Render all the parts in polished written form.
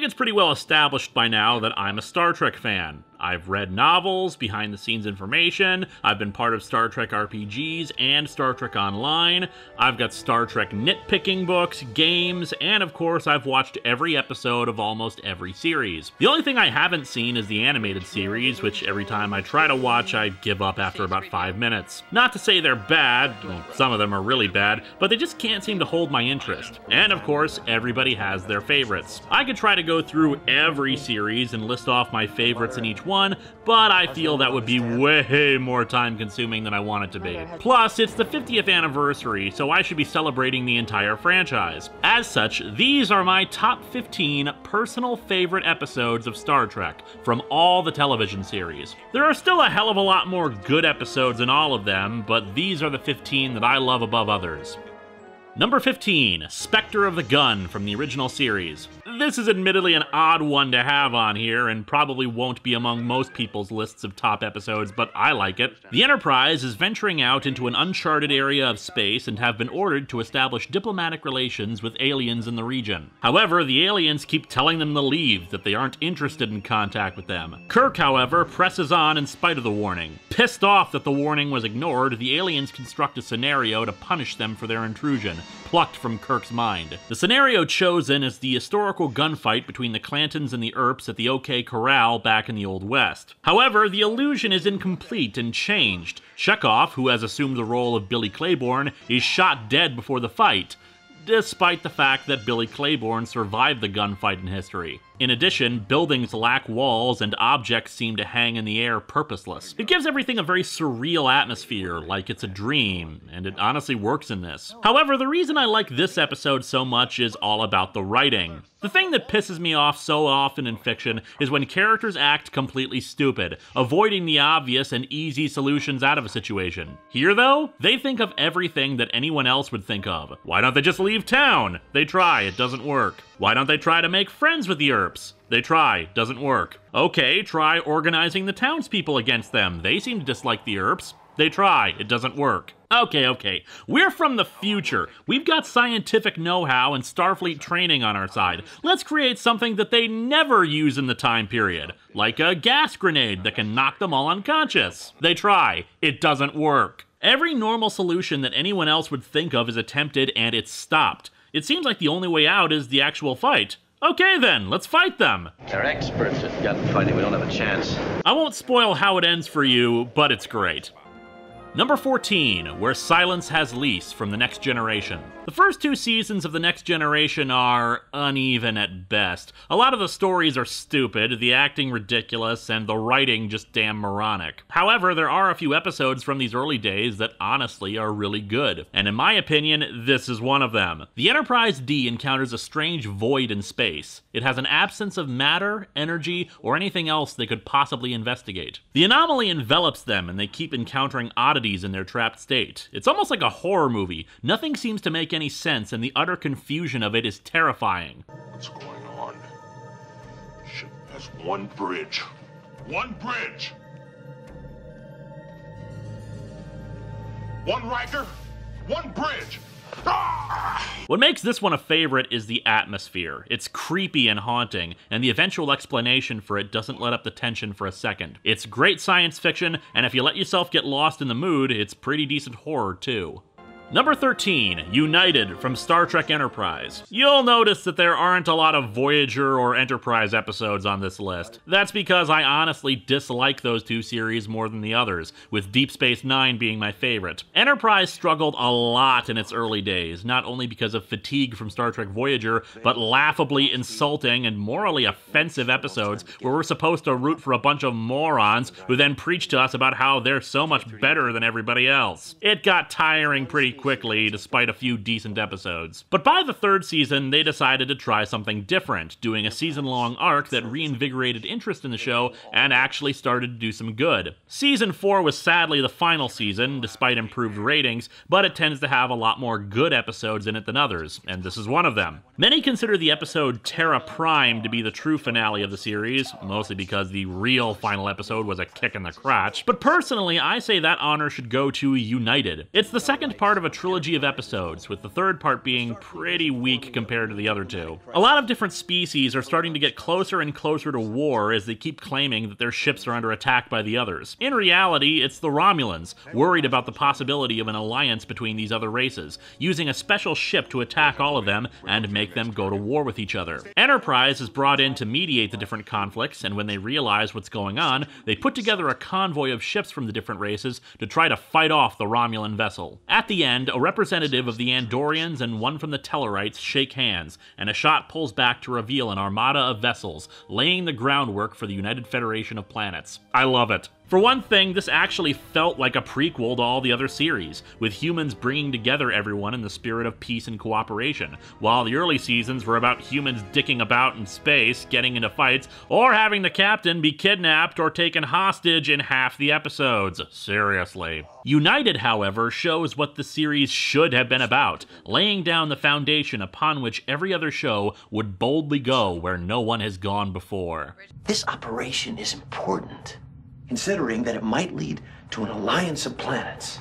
think it's pretty well established by now that I'm a Star Trek fan. I've read novels, behind-the-scenes information, I've been part of Star Trek RPGs and Star Trek Online, I've got Star Trek nitpicking books, games, and of course I've watched every episode of almost every series. The only thing I haven't seen is the animated series, which every time I try to watch, I give up after about 5 minutes. Not to say they're bad, well, some of them are really bad, but they just can't seem to hold my interest. And of course, everybody has their favorites. I could try to go through every series and list off my favorites in each one, but I feel that would be way more time consuming than I want it to be. Plus, it's the 50th anniversary, so I should be celebrating the entire franchise. As such, these are my top 15 personal favorite episodes of Star Trek from all the television series. There are still a hell of a lot more good episodes in all of them, but these are the 15 that I love above others. Number 15, Spectre of the Gun from the original series. This is admittedly an odd one to have on here, and probably won't be among most people's lists of top episodes, but I like it. The Enterprise is venturing out into an uncharted area of space and have been ordered to establish diplomatic relations with aliens in the region. However, the aliens keep telling them to leave, that they aren't interested in contact with them. Kirk, however, presses on in spite of the warning. Pissed off that the warning was ignored, the aliens construct a scenario to punish them for their intrusion, plucked from Kirk's mind. The scenario chosen is the historical gunfight between the Clantons and the Earps at the OK Corral back in the Old West. However, the illusion is incomplete and changed. Chekhov, who has assumed the role of Billy Claiborne, is shot dead before the fight, despite the fact that Billy Claiborne survived the gunfight in history. In addition, buildings lack walls and objects seem to hang in the air purposeless. It gives everything a very surreal atmosphere, like it's a dream, and it honestly works in this. However, the reason I like this episode so much is all about the writing. The thing that pisses me off so often in fiction is when characters act completely stupid, avoiding the obvious and easy solutions out of a situation. Here, though, they think of everything that anyone else would think of. Why don't they just leave town? They try, it doesn't work. Why don't they try to make friends with the Earps? They try, doesn't work. Okay, try organizing the townspeople against them. They seem to dislike the Earps. They try, it doesn't work. Okay. We're from the future. We've got scientific know-how and Starfleet training on our side. Let's create something that they never use in the time period, like a gas grenade that can knock them all unconscious. They try, it doesn't work. Every normal solution that anyone else would think of is attempted and it's stopped. It seems like the only way out is the actual fight. Okay then, let's fight them! They're experts at gunfighting, we don't have a chance. I won't spoil how it ends for you, but it's great. Number 14, Where Silence Has Lease from The Next Generation. The first 2 seasons of The Next Generation are uneven at best. A lot of the stories are stupid, the acting ridiculous, and the writing just damn moronic. However, there are a few episodes from these early days that honestly are really good, and in my opinion, this is one of them. The Enterprise D encounters a strange void in space. It has an absence of matter, energy, or anything else they could possibly investigate. The anomaly envelops them, and they keep encountering oddities in their trapped state. It's almost like a horror movie. Nothing seems to make any sense, and the utter confusion of it is terrifying. What's going on? Ship has one bridge. One bridge! One Riker, one bridge! What makes this one a favorite is the atmosphere. It's creepy and haunting, and the eventual explanation for it doesn't let up the tension for a second. It's great science fiction, and if you let yourself get lost in the mood, it's pretty decent horror too. Number 13, United from Star Trek Enterprise. You'll notice that there aren't a lot of Voyager or Enterprise episodes on this list. That's because I honestly dislike those 2 series more than the others, with Deep Space Nine being my favorite. Enterprise struggled a lot in its early days, not only because of fatigue from Star Trek Voyager, but laughably insulting and morally offensive episodes where we're supposed to root for a bunch of morons who then preach to us about how they're so much better than everybody else. It got tiring pretty quickly, despite a few decent episodes. But by the 3rd season, they decided to try something different, doing a season-long arc that reinvigorated interest in the show and actually started to do some good. Season 4 was sadly the final season, despite improved ratings, but it tends to have a lot more good episodes in it than others, and this is one of them. Many consider the episode Terra Prime to be the true finale of the series, mostly because the real final episode was a kick in the crotch, but personally, I say that honor should go to United. It's the second part of a trilogy of episodes, with the third part being pretty weak compared to the other two. A lot of different species are starting to get closer and closer to war as they keep claiming that their ships are under attack by the others. In reality, it's the Romulans, worried about the possibility of an alliance between these other races, using a special ship to attack all of them and make them go to war with each other. Enterprise is brought in to mediate the different conflicts, and when they realize what's going on, they put together a convoy of ships from the different races to try to fight off the Romulan vessel. At the end, a representative of the Andorians and one from the Tellarites shake hands, and a shot pulls back to reveal an armada of vessels, laying the groundwork for the United Federation of Planets. I love it. For one thing, this actually felt like a prequel to all the other series, with humans bringing together everyone in the spirit of peace and cooperation, while the early seasons were about humans dicking about in space, getting into fights, or having the captain be kidnapped or taken hostage in half the episodes. Seriously. United, however, shows what the series should have been about, laying down the foundation upon which every other show would boldly go where no one has gone before. This operation is important, considering that it might lead to an alliance of planets.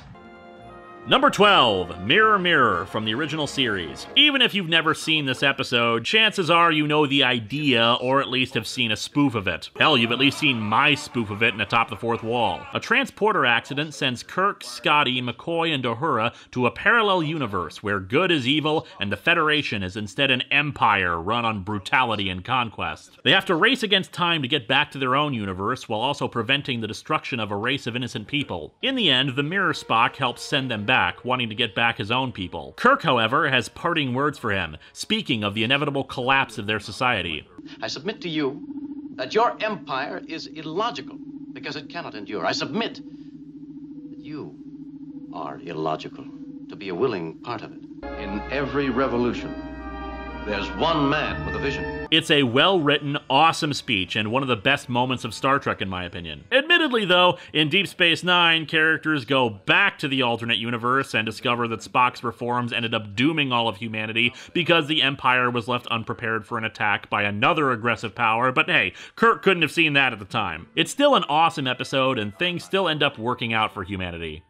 Number 12, Mirror Mirror from the original series. Even if you've never seen this episode, chances are you know the idea, or at least have seen a spoof of it. Hell, you've at least seen my spoof of it in Atop the Fourth Wall. A transporter accident sends Kirk, Scotty, McCoy, and Uhura to a parallel universe where good is evil and the Federation is instead an empire run on brutality and conquest. They have to race against time to get back to their own universe while also preventing the destruction of a race of innocent people. In the end, the Mirror Spock helps send them back, wanting to get back his own people. Kirk, however, has parting words for him, speaking of the inevitable collapse of their society. I submit to you that your empire is illogical because it cannot endure. I submit that you are illogical to be a willing part of it. In every revolution, there's one man with a vision. It's a well-written, awesome speech, and one of the best moments of Star Trek in my opinion. Admittedly though, in Deep Space Nine, characters go back to the alternate universe and discover that Spock's reforms ended up dooming all of humanity because the Empire was left unprepared for an attack by another aggressive power, but hey, Kirk couldn't have seen that at the time. It's still an awesome episode, and things still end up working out for humanity.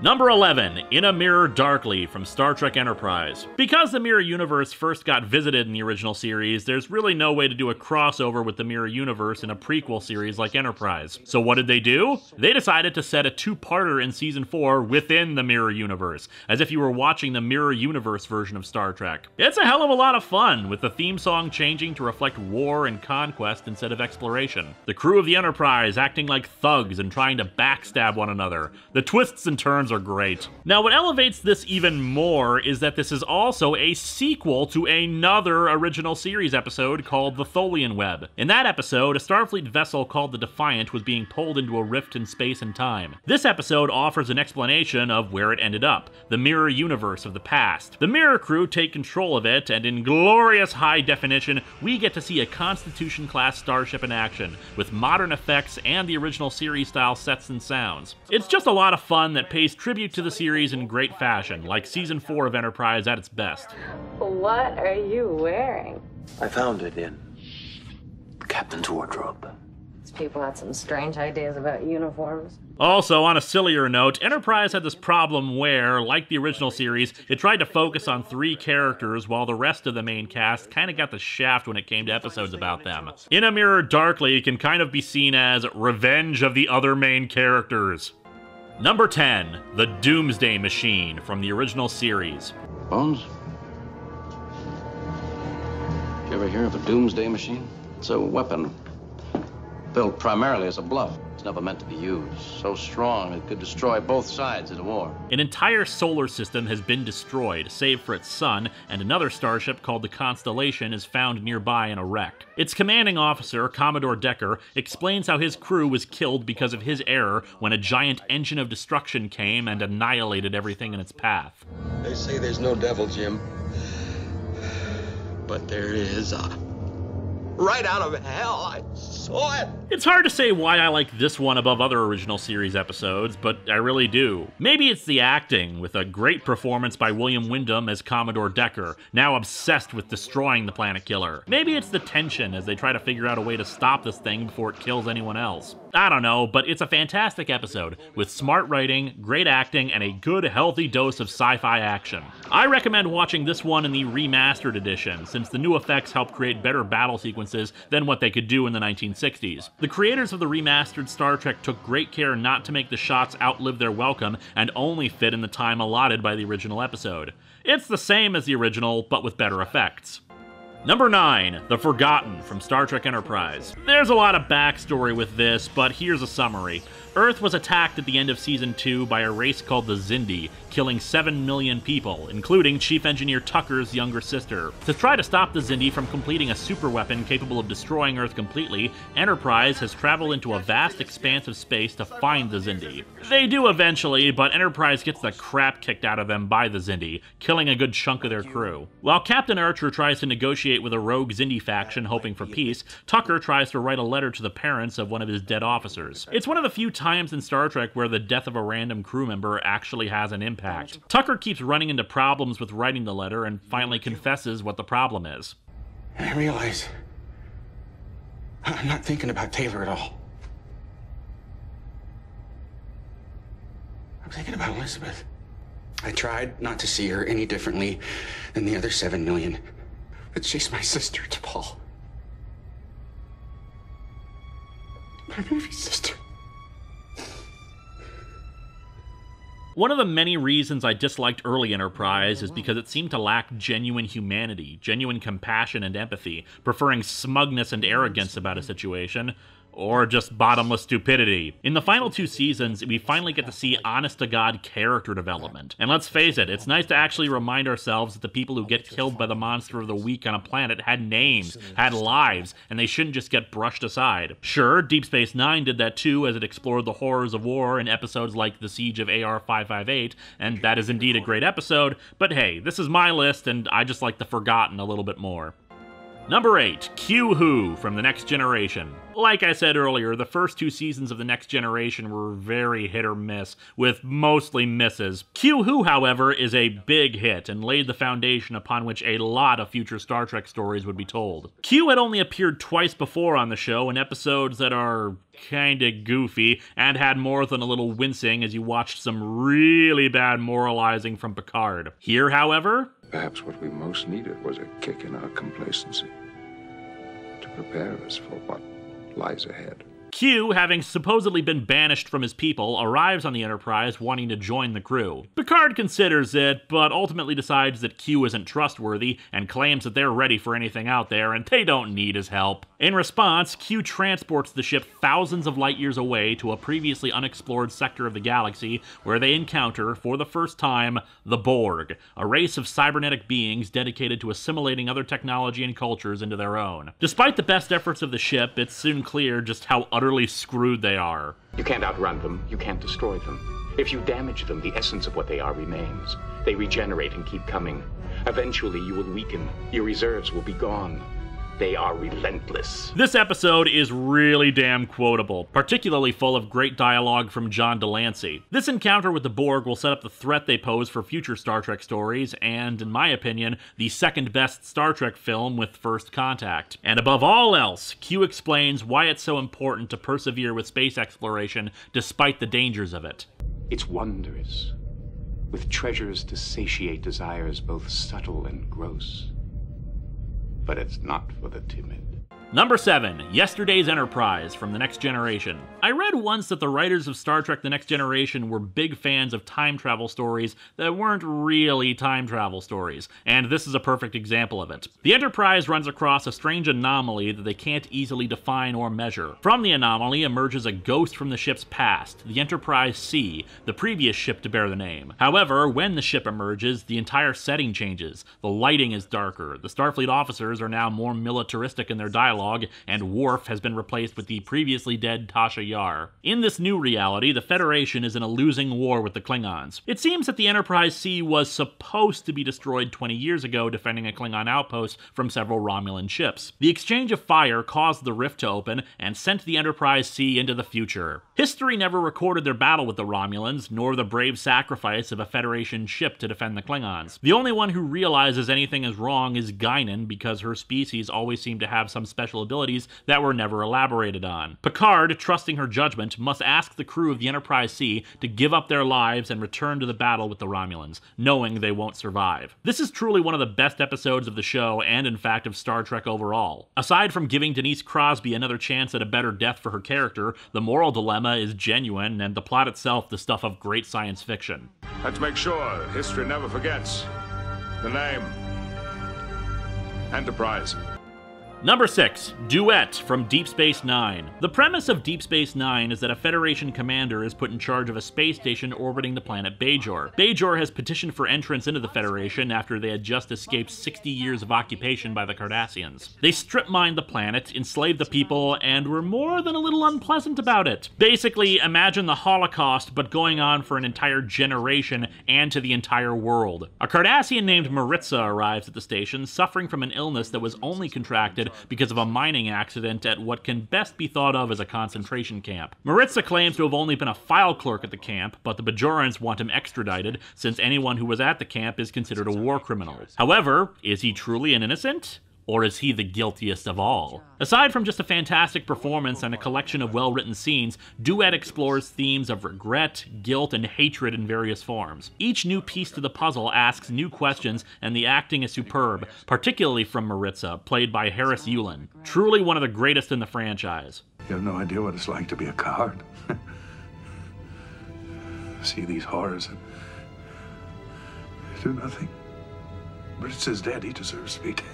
Number 11, In a Mirror Darkly from Star Trek Enterprise. Because the Mirror Universe first got visited in the original series, there's really no way to do a crossover with the Mirror Universe in a prequel series like Enterprise. So what did they do? They decided to set a two-parter in Season 4 within the Mirror Universe, as if you were watching the Mirror Universe version of Star Trek. It's a hell of a lot of fun, with the theme song changing to reflect war and conquest instead of exploration. The crew of the Enterprise acting like thugs and trying to backstab one another. The twists and turns are great. Now, what elevates this even more is that this is also a sequel to another original series episode called The Tholian Web. In that episode, a Starfleet vessel called the Defiant was being pulled into a rift in space and time. This episode offers an explanation of where it ended up, the mirror universe of the past. The Mirror crew take control of it, and in glorious high definition, we get to see a Constitution-class starship in action, with modern effects and the original series-style sets and sounds. It's just a lot of fun that pays tribute to the series in great fashion, like Season 4 of Enterprise at its best. What are you wearing? I found it in the captain's wardrobe. These people had some strange ideas about uniforms. Also, on a sillier note, Enterprise had this problem where, like the original series, it tried to focus on 3 characters while the rest of the main cast kinda got the shaft when it came to episodes about them. In a Mirror Darkly can kind of be seen as revenge of the other main characters. Number 10, The Doomsday Machine from the original series. Bones? Did you ever hear of a Doomsday Machine? It's a weapon built primarily as a bluff. It's never meant to be used. So strong it could destroy both sides in a war. An entire solar system has been destroyed, save for its sun, and another starship called the Constellation is found nearby in a wreck. Its commanding officer, Commodore Decker, explains how his crew was killed because of his error when a giant engine of destruction came and annihilated everything in its path. They say there's no devil, Jim. But there is a right out of hell. I saw it. It's hard to say why I like this one above other original series episodes, but I really do. Maybe it's the acting, with a great performance by William Wyndham as Commodore Decker, now obsessed with destroying the planet killer. Maybe it's the tension as they try to figure out a way to stop this thing before it kills anyone else. I don't know, but it's a fantastic episode, with smart writing, great acting, and a good, healthy dose of sci-fi action. I recommend watching this one in the remastered edition, since the new effects help create better battle sequences than what they could do in the 1960s. The creators of the remastered Star Trek took great care not to make the shots outlive their welcome and only fit in the time allotted by the original episode. It's the same as the original, but with better effects. Number 9, The Forgotten from Star Trek Enterprise. There's a lot of backstory with this, but here's a summary. Earth was attacked at the end of Season 2 by a race called the Xindi, killing 7 million people, including Chief Engineer Tucker's younger sister. To try to stop the Xindi from completing a superweapon capable of destroying Earth completely, Enterprise has traveled into a vast expanse of space to find the Xindi. They do eventually, but Enterprise gets the crap kicked out of them by the Xindi, killing a good chunk of their crew. While Captain Archer tries to negotiate with a rogue Xindi faction hoping for peace, Tucker tries to write a letter to the parents of one of his dead officers. It's one of the few times in Star Trek where the death of a random crew member actually has an impact. Tucker keeps running into problems with writing the letter and finally confesses what the problem is. I realize I'm not thinking about Taylor at all. I'm thinking about Elizabeth. I tried not to see her any differently than the other 7 million, but she's my sister to Paul. My baby sister. One of the many reasons I disliked early Enterprise is because it seemed to lack genuine humanity, genuine compassion and empathy, preferring smugness and arrogance about a situation, or just bottomless stupidity. In the final 2 seasons, we finally get to see honest-to-God character development. And let's face it, it's nice to actually remind ourselves that the people who get killed by the monster of the week on a planet had names, had lives, and they shouldn't just get brushed aside. Sure, Deep Space Nine did that too, as it explored the horrors of war in episodes like The Siege of AR-558, and that is indeed a great episode, but hey, this is my list, and I just like The Forgotten a little bit more. Number 8, Q-Who from The Next Generation. Like I said earlier, the first 2 seasons of The Next Generation were very hit or miss, with mostly misses. Q-Who, however, is a big hit and laid the foundation upon which a lot of future Star Trek stories would be told. Q had only appeared twice before on the show in episodes that are kinda goofy and had more than a little wincing as you watched some really bad moralizing from Picard. Here, however, Perhaps what we most needed was a kick in our complacency to prepare us for what lies ahead. Q, having supposedly been banished from his people, arrives on the Enterprise wanting to join the crew. Picard considers it, but ultimately decides that Q isn't trustworthy and claims that they're ready for anything out there and they don't need his help. In response, Q transports the ship thousands of light years away to a previously unexplored sector of the galaxy where they encounter, for the first time, the Borg, a race of cybernetic beings dedicated to assimilating other technology and cultures into their own. Despite the best efforts of the ship, it's soon clear just how utterly screwed they are. You can't outrun them, you can't destroy them. If you damage them, the essence of what they are remains. They regenerate and keep coming. Eventually, you will weaken. Your reserves will be gone. They are relentless. This episode is really damn quotable, particularly full of great dialogue from John Delancey. This encounter with the Borg will set up the threat they pose for future Star Trek stories, and, in my opinion, the second best Star Trek film with First Contact. And above all else, Q explains why it's so important to persevere with space exploration despite the dangers of it. It's wondrous, with treasures to satiate desires both subtle and gross. But it's not for the timid. Number 7, Yesterday's Enterprise from The Next Generation. I read once that the writers of Star Trek The Next Generation were big fans of time travel stories that weren't really time travel stories, and this is a perfect example of it. The Enterprise runs across a strange anomaly that they can't easily define or measure. From the anomaly emerges a ghost from the ship's past, the Enterprise C, the previous ship to bear the name. However, when the ship emerges, the entire setting changes. The lighting is darker, the Starfleet officers are now more militaristic in their dialogue, dialogue, and Worf has been replaced with the previously dead Tasha Yar. In this new reality, the Federation is in a losing war with the Klingons. It seems that the Enterprise C was supposed to be destroyed 20 years ago, defending a Klingon outpost from several Romulan ships. The exchange of fire caused the rift to open and sent the Enterprise C into the future. History never recorded their battle with the Romulans, nor the brave sacrifice of a Federation ship to defend the Klingons. The only one who realizes anything is wrong is Guinan, because her species always seemed to have some special abilities that were never elaborated on. Picard, trusting her judgment, must ask the crew of the Enterprise C to give up their lives and return to the battle with the Romulans, knowing they won't survive. This is truly one of the best episodes of the show, and in fact of Star Trek overall. Aside from giving Denise Crosby another chance at a better death for her character, the moral dilemma is genuine, and the plot itself the stuff of great science fiction. Let's make sure history never forgets the name. Enterprise. Number 6, Duet from Deep Space Nine. The premise of Deep Space Nine is that a Federation commander is put in charge of a space station orbiting the planet Bajor. Bajor has petitioned for entrance into the Federation after they had just escaped 60 years of occupation by the Cardassians. They strip-mined the planet, enslaved the people, and were more than a little unpleasant about it. Basically, imagine the Holocaust, but going on for an entire generation and to the entire world. A Cardassian named Maritza arrives at the station, suffering from an illness that was only contracted because of a mining accident at what can best be thought of as a concentration camp. Maritza claims to have only been a file clerk at the camp, but the Bajorans want him extradited, since anyone who was at the camp is considered a war criminal. However, is he truly an innocent? Or is he the guiltiest of all? Aside from just a fantastic performance and a collection of well-written scenes, Duet explores themes of regret, guilt, and hatred in various forms. Each new piece to the puzzle asks new questions, and the acting is superb, particularly from Maritza, played by Harris Yulin. Truly one of the greatest in the franchise. You have no idea what it's like to be a coward. See these horrors and do nothing. Maritza's dead. He deserves to be dead.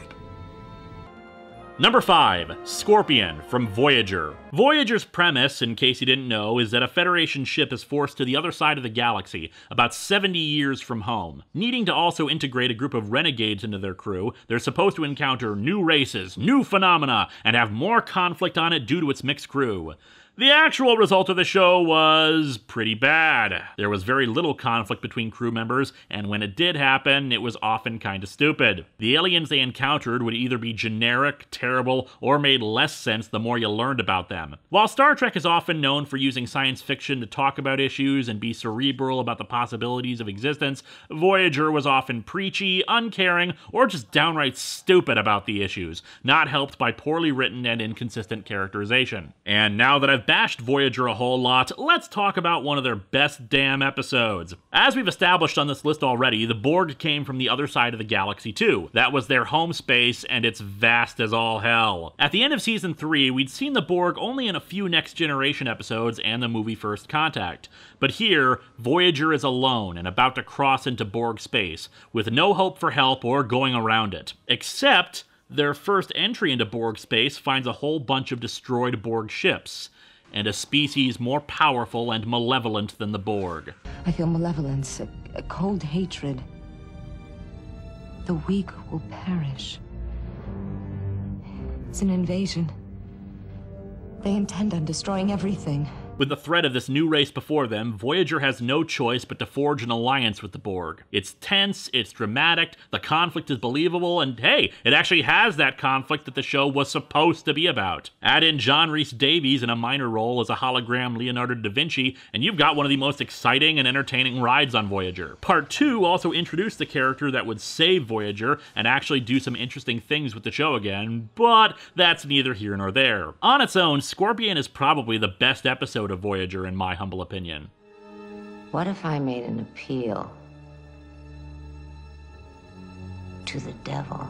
Number 5, Scorpion from Voyager. Voyager's premise, in case you didn't know, is that a Federation ship is forced to the other side of the galaxy, about 70 years from home. Needing to also integrate a group of renegades into their crew, they're supposed to encounter new races, new phenomena, and have more conflict on it due to its mixed crew. The actual result of the show was pretty bad. There was very little conflict between crew members, and when it did happen, it was often kinda stupid. The aliens they encountered would either be generic, terrible, or made less sense the more you learned about them. While Star Trek is often known for using science fiction to talk about issues and be cerebral about the possibilities of existence, Voyager was often preachy, uncaring, or just downright stupid about the issues, not helped by poorly written and inconsistent characterization. And now that I've bashed Voyager a whole lot, let's talk about one of their best damn episodes. As we've established on this list already, the Borg came from the other side of the galaxy too. That was their home space, and it's vast as all hell. At the end of Season 3, we'd seen the Borg only in a few Next Generation episodes and the movie First Contact. But here, Voyager is alone and about to cross into Borg space, with no hope for help or going around it. Except, their first entry into Borg space finds a whole bunch of destroyed Borg ships, and a species more powerful and malevolent than the Borg. I feel malevolence, a cold hatred. The weak will perish. It's an invasion. They intend on destroying everything. With the threat of this new race before them, Voyager has no choice but to forge an alliance with the Borg. It's tense, it's dramatic, the conflict is believable, and hey, it actually has that conflict that the show was supposed to be about. Add in John Rhys-Davies in a minor role as a hologram Leonardo da Vinci, and you've got one of the most exciting and entertaining rides on Voyager. Part 2 also introduced the character that would save Voyager and actually do some interesting things with the show again, but that's neither here nor there. On its own, Scorpion is probably the best episode of Voyager, in my humble opinion. What if I made an appeal to the devil?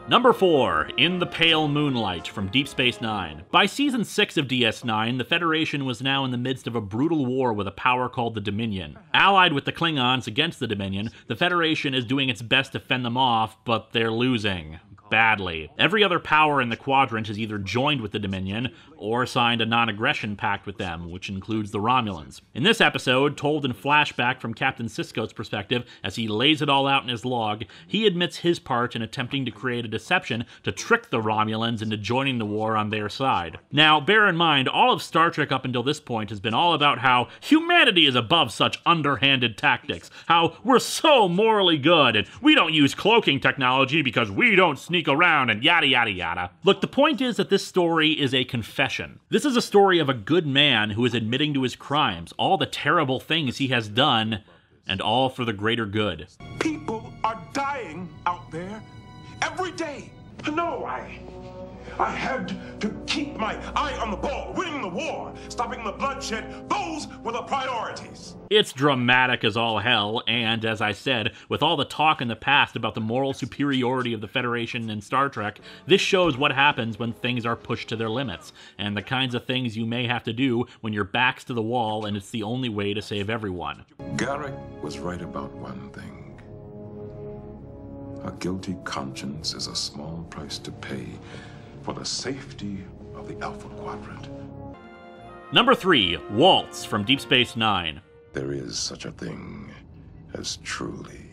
Number 4, In the Pale Moonlight from Deep Space Nine. By Season 6 of DS9, the Federation was now in the midst of a brutal war with a power called the Dominion. Allied with the Klingons against the Dominion, the Federation is doing its best to fend them off, but they're losing. badly. Every other power in the quadrant has either joined with the Dominion or signed a non-aggression pact with them, which includes the Romulans. In this episode, told in flashback from Captain Sisko's perspective as he lays it all out in his log, he admits his part in attempting to create a deception to trick the Romulans into joining the war on their side. Now, bear in mind, all of Star Trek up until this point has been all about how humanity is above such underhanded tactics, how we're so morally good, and we don't use cloaking technology because we don't sneak around, and yada yada yada. Look, the point is that this story is a confession. This is a story of a good man who is admitting to his crimes, all the terrible things he has done, and all for the greater good. People are dying out there every day. No, I had to keep my eye on the ball, winning the war, stopping the bloodshed. Those were the priorities. It's dramatic as all hell, and as I said, with all the talk in the past about the moral superiority of the Federation in Star Trek, this shows what happens when things are pushed to their limits, and the kinds of things you may have to do when your back's to the wall and it's the only way to save everyone. Garrick was right about one thing. A guilty conscience is a small price to pay for the safety of the Alpha Quadrant. Number 3, Waltz from Deep Space Nine. There is such a thing as truly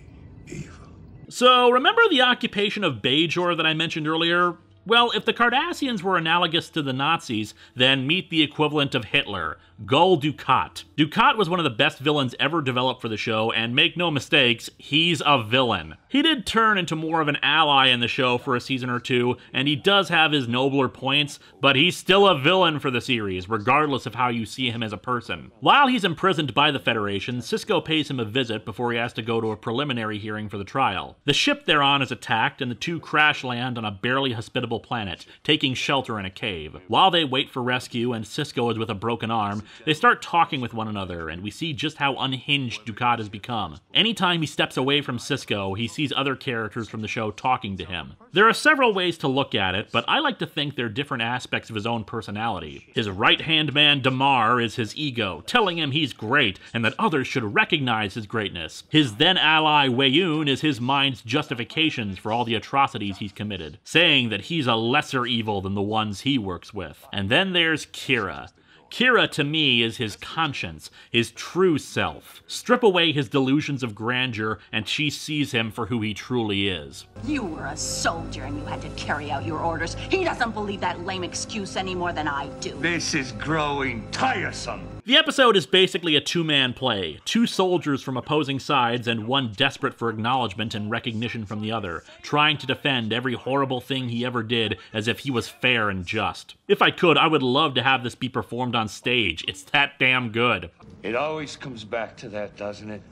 evil. So, remember the occupation of Bajor that I mentioned earlier? Well, if the Cardassians were analogous to the Nazis, then meet the equivalent of Hitler, Gul Dukat. Dukat was one of the best villains ever developed for the show, and make no mistakes, he's a villain. He did turn into more of an ally in the show for a season or two, and he does have his nobler points, but he's still a villain for the series, regardless of how you see him as a person. While he's imprisoned by the Federation, Sisko pays him a visit before he has to go to a preliminary hearing for the trial. The ship they're on is attacked, and the two crash land on a barely hospitable planet, taking shelter in a cave. While they wait for rescue and Sisko is with a broken arm, they start talking with one another, and we see just how unhinged Dukat has become. Anytime he steps away from Sisko, he sees other characters from the show talking to him. There are several ways to look at it, but I like to think they're different aspects of his own personality. His right-hand man, Damar, is his ego, telling him he's great and that others should recognize his greatness. His then-ally, Weyoun, is his mind's justifications for all the atrocities he's committed, saying that he's a lesser evil than the ones he works with. And then there's Kira. Kira, to me, is his conscience, his true self. Strip away his delusions of grandeur, and she sees him for who he truly is. You were a soldier and you had to carry out your orders. He doesn't believe that lame excuse any more than I do. This is growing tiresome. The episode is basically a two-man play, two soldiers from opposing sides and one desperate for acknowledgement and recognition from the other, trying to defend every horrible thing he ever did as if he was fair and just. If I could, I would love to have this be performed on stage. It's that damn good. It always comes back to that, doesn't it?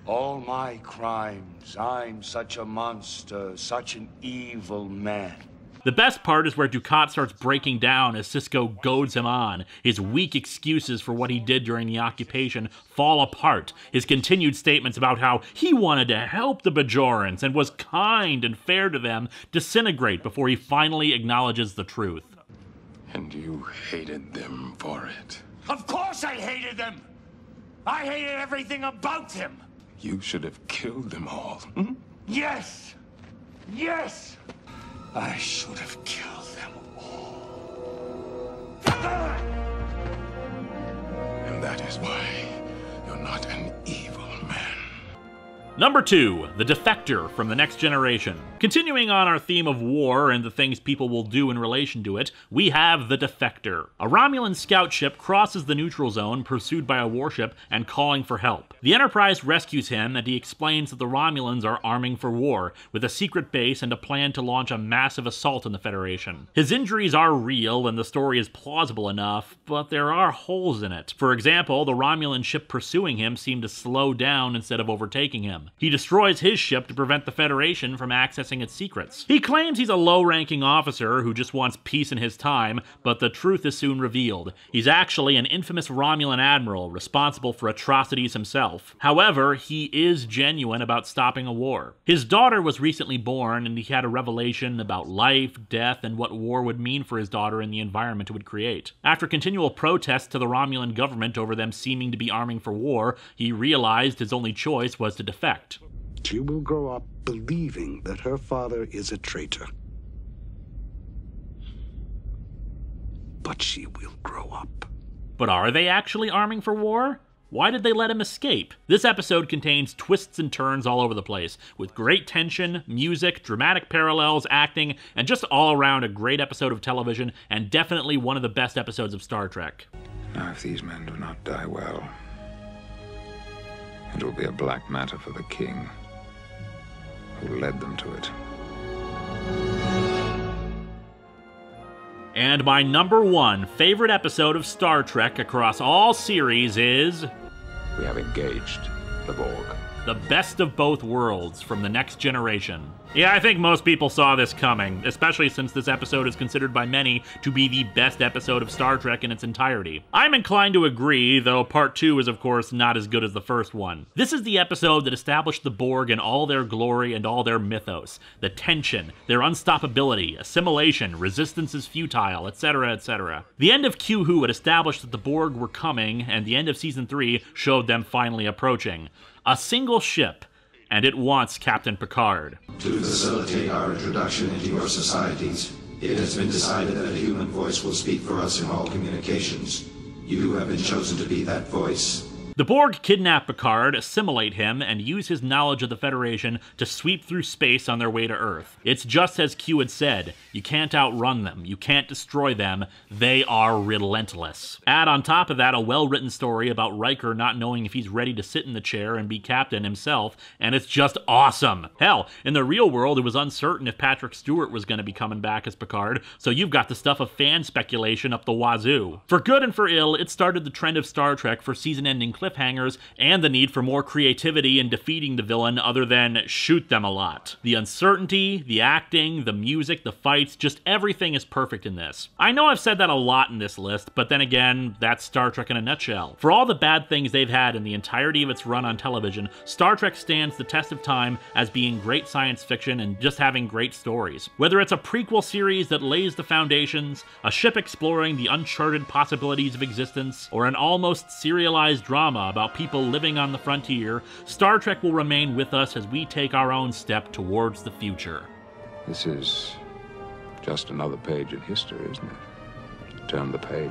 All my crimes, I'm such a monster, such an evil man. The best part is where Dukat starts breaking down as Sisko goads him on. His weak excuses for what he did during the occupation fall apart. His continued statements about how he wanted to help the Bajorans and was kind and fair to them disintegrate before he finally acknowledges the truth. And you hated them for it. Of course I hated them! I hated everything about them! You should have killed them all. Yes! Yes! I should have killed them all. And that is why you're not an evil man. Number 2, the Defector from The Next Generation. Continuing on our theme of war and the things people will do in relation to it, we have the Defector. A Romulan scout ship crosses the neutral zone, pursued by a warship and calling for help. The Enterprise rescues him, and he explains that the Romulans are arming for war, with a secret base and a plan to launch a massive assault on the Federation. His injuries are real, and the story is plausible enough, but there are holes in it. For example, the Romulan ship pursuing him seemed to slow down instead of overtaking him. He destroys his ship to prevent the Federation from accessing its secrets. He claims he's a low-ranking officer who just wants peace in his time, but the truth is soon revealed. He's actually an infamous Romulan admiral responsible for atrocities himself. However, he is genuine about stopping a war. His daughter was recently born, and he had a revelation about life, death, and what war would mean for his daughter and the environment it would create. After continual protests to the Romulan government over them seeming to be arming for war, he realized his only choice was to defect. She will grow up believing that her father is a traitor. but she will grow up. But are they actually arming for war? Why did they let him escape? This episode contains twists and turns all over the place, with great tension, music, dramatic parallels, acting, and just all around a great episode of television, and definitely one of the best episodes of Star Trek. Now, if these men do not die well, it will be a black matter for the king who led them to it. And my #1 favorite episode of Star Trek across all series is... We have engaged the Borg. The Best of Both Worlds from The Next Generation. Yeah, I think most people saw this coming, especially since this episode is considered by many to be the best episode of Star Trek in its entirety. I'm inclined to agree, though Part 2 is of course not as good as the first one. This is the episode that established the Borg in all their glory and all their mythos. The tension, their unstoppability, assimilation, resistance is futile, etc., etc. The end of Q-Who had established that the Borg were coming, and the end of Season 3 showed them finally approaching. A single ship, and it wants Captain Picard. To facilitate our introduction into your societies, it has been decided that a human voice will speak for us in all communications. You have been chosen to be that voice. The Borg kidnap Picard, assimilate him, and use his knowledge of the Federation to sweep through space on their way to Earth. It's just as Q had said, you can't outrun them, you can't destroy them, they are relentless. Add on top of that a well-written story about Riker not knowing if he's ready to sit in the chair and be captain himself, and it's just awesome. Hell, in the real world it was uncertain if Patrick Stewart was going to be coming back as Picard, so you've got the stuff of fan speculation up the wazoo. For good and for ill, it started the trend of Star Trek for season-ending cliffhangers, and the need for more creativity in defeating the villain other than shoot them a lot. The uncertainty, the acting, the music, the fights, just everything is perfect in this. I know I've said that a lot in this list, but then again, that's Star Trek in a nutshell. For all the bad things they've had in the entirety of its run on television, Star Trek stands the test of time as being great science fiction and just having great stories. Whether it's a prequel series that lays the foundations, a ship exploring the uncharted possibilities of existence, or an almost serialized drama about people living on the frontier, Star Trek will remain with us as we take our own step towards the future. This is just another page in history, isn't it? Turn the page.